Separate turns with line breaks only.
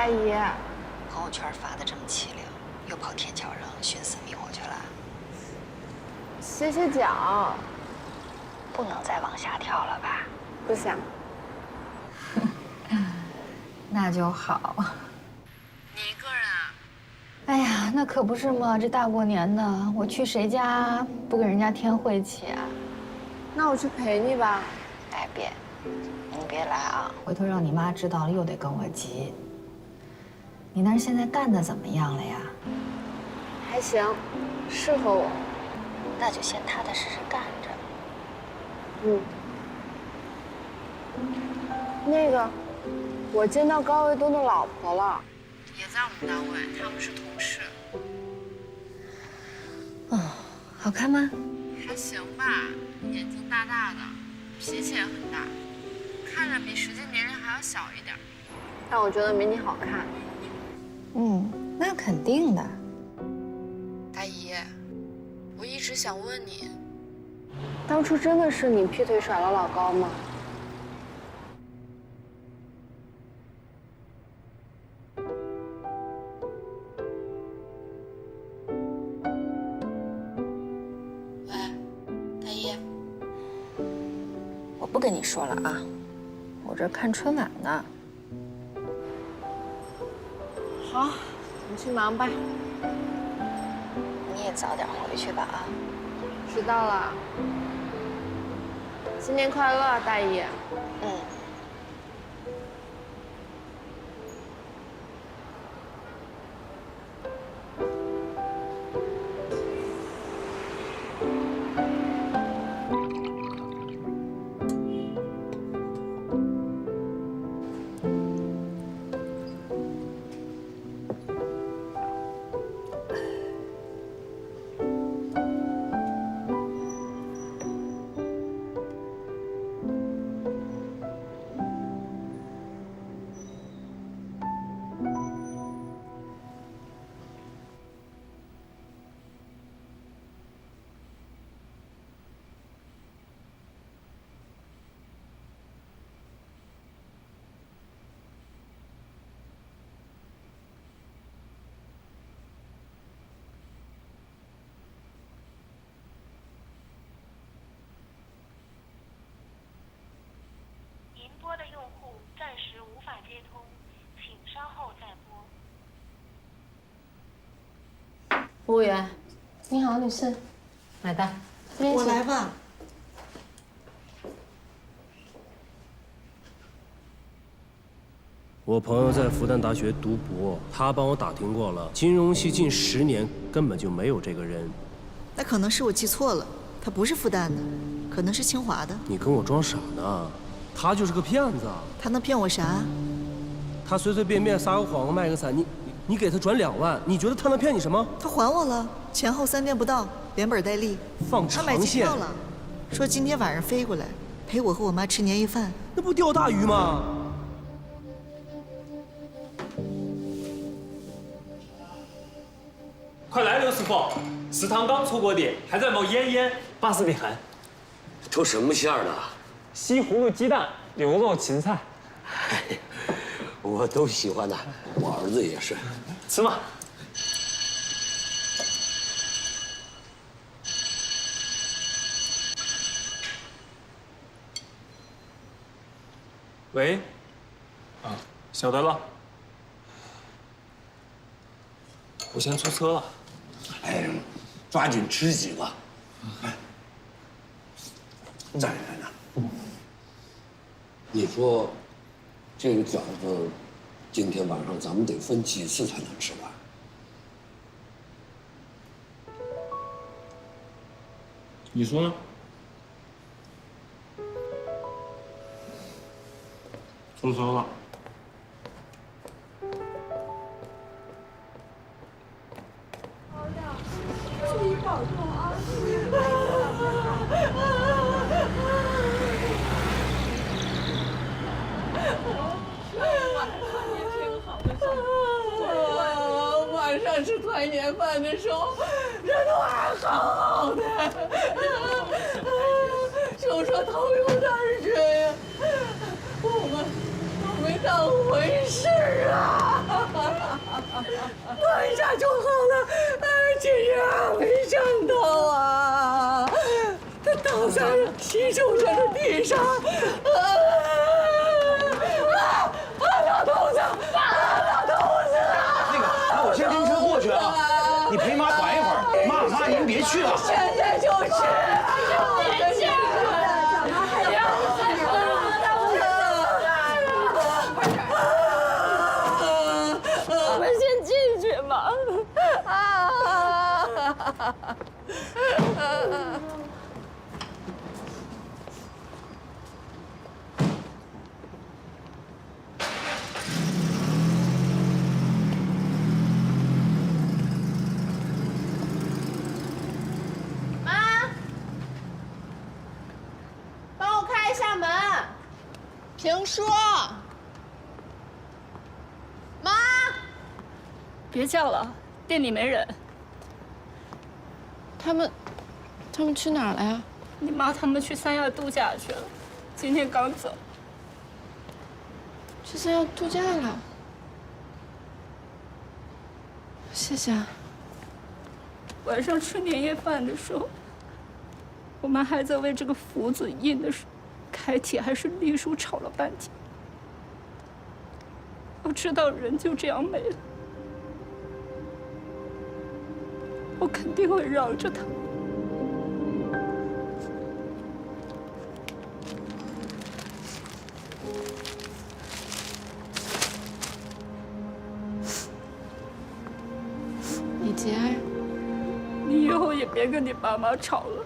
大姨，
朋友圈发的这么凄凉，又跑天桥上寻死觅活去了？
歇歇脚，
不能再往下跳了吧？
不想。
那就好。
你一个人啊？
哎呀，那可不是嘛！这大过年的，我去谁家不给人家添晦气啊？
那我去陪你吧。
哎，别，你别来啊！回头让你妈知道了，又得跟我急。你那儿现在干的怎么样了呀？
还行，适合我。
那就先踏踏实实干着。
嗯。那个，我见到高卫东的老婆了，也在我们单位，他们是同事。
哦，好看吗？
还行吧，眼睛大大的，脾气也很大，看着比实际年龄还要小一点，但我觉得没你好看。
嗯，那肯定的。
大姨，我一直想问你，当初真的是你劈腿甩了老高吗？
喂，大姨，我不跟你说了啊，我这看春晚呢。
好，你去忙吧。
你也早点回去吧啊。
知道了。新年快乐，大姨。
嗯。
您拨的用户暂时无法接通，请稍后再拨。
服务员，你好，女士，买单。
我来吧。
我朋友在复旦大学读博，他帮我打听过了，金融系近10年根本就没有这个人。
那可能是我记错了，他不是复旦的，可能是清华的。
你跟我装傻呢？他就是个骗子。
他能骗我啥？
他随随便便撒个谎卖个惨，你给他转2万，你觉得他能骗你什么？
他还我了，前后3天不到，连本带利。
放
他买
长线
机票了，说今天晚上飞过来，陪我和我妈吃年夜饭。
那不钓大鱼吗？
快来，刘师傅，食堂刚出锅底，还在冒烟烟，巴适的很。
都什么馅儿的？
西葫芦鸡蛋、牛肉芹菜，
我都喜欢的，我儿子也是。
吃嘛。喂，啊，晓得了。我先出车了。
哎，抓紧吃几个。哎，再来呢。你说，这个饺子，今天晚上咱们得分几次才能吃完？
你说呢？出车了。
注意保重啊！晚上吃团年饭的时候，人都还好好的，就说头有点晕，我没当回事啊。躺在洗手间的地上，拉肚子，拉肚子！
那我先跟车过去啊，你陪妈缓一会儿。妈，您别去了。
现在就去！别去！
我们先进去吧。
帮我开一下门。
评书。妈，
别叫了，店里没人。
他们去哪儿了呀？
你妈他们去三亚度假去了，今天刚走。
去三亚度假了。谢谢啊。
晚上吃年夜饭的时候，我妈还在为这个福字印的是楷体还是隶书吵了半天。我知道人就这样没了，我肯定会让着他。
你节哀。
你以后也别跟你爸妈吵了。